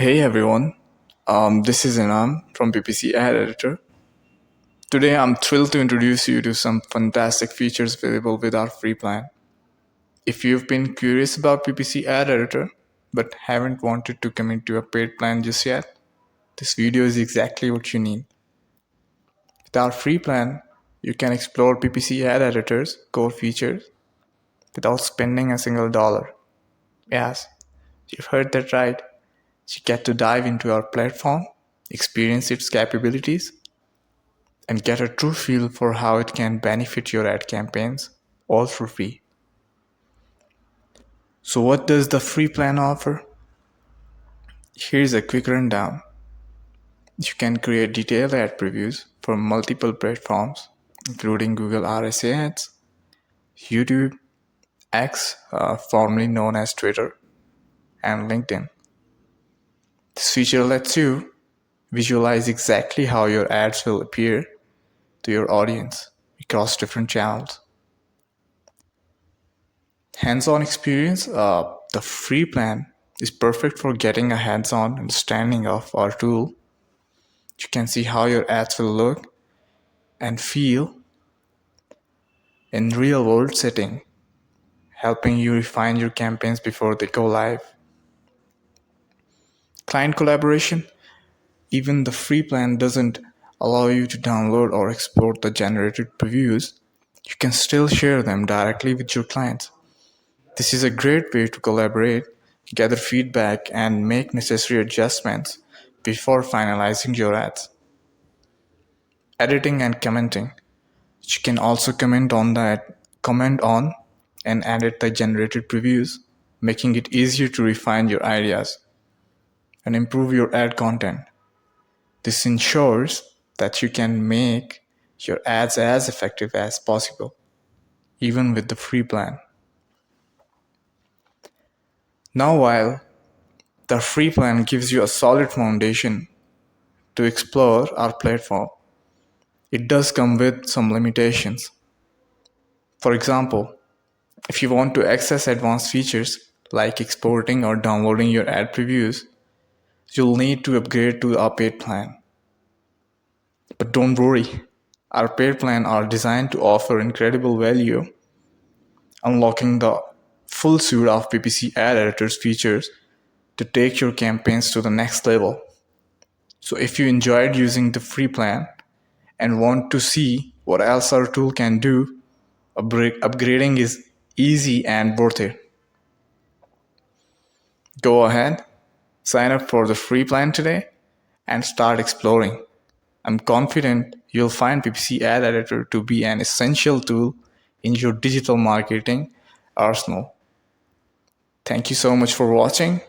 Hey everyone, this is Anam from PPC Ad Editor. Today I'm thrilled to introduce you to some fantastic features available with our free plan. If you've been curious about PPC Ad Editor but haven't wanted to commit to a paid plan just yet, this video is exactly what you need. With our free plan, you can explore PPC Ad Editor's core features without spending a single dollar. Yes, you've heard that right. You get to dive into our platform, experience its capabilities, and get a true feel for how it can benefit your ad campaigns, all for free. So what does the free plan offer? Here's a quick rundown. You can create detailed ad previews for multiple platforms, including Google RSA ads, YouTube, X, formerly known as Twitter, and LinkedIn. This feature lets you visualize exactly how your ads will appear to your audience across different channels. Hands-on experience, the free plan is perfect for getting a hands-on understanding of our tool. You can see how your ads will look and feel in real-world setting, helping you refine your campaigns before they go live. Client collaboration, even the free plan doesn't allow you to download or export the generated previews. You can still share them directly with your clients. This is a great way to collaborate, gather feedback, and make necessary adjustments before finalizing your ads. Editing and commenting. You can also comment on and edit the generated previews, making it easier to refine your ideas and improve your ad content. This ensures that you can make your ads as effective as possible, even with the free plan. Now, while the free plan gives you a solid foundation to explore our platform, it does come with some limitations. For example, if you want to access advanced features like exporting or downloading your ad previews, you'll need to upgrade to our paid plan. But don't worry, our paid plan are designed to offer incredible value, unlocking the full suite of PPC ad editors features to take your campaigns to the next level. So if you enjoyed using the free plan and want to see what else our tool can do, upgrading is easy and worth it. Go ahead, sign up for the free plan today and start exploring. I'm confident you'll find PPC Ad Editor to be an essential tool in your digital marketing arsenal. Thank you so much for watching.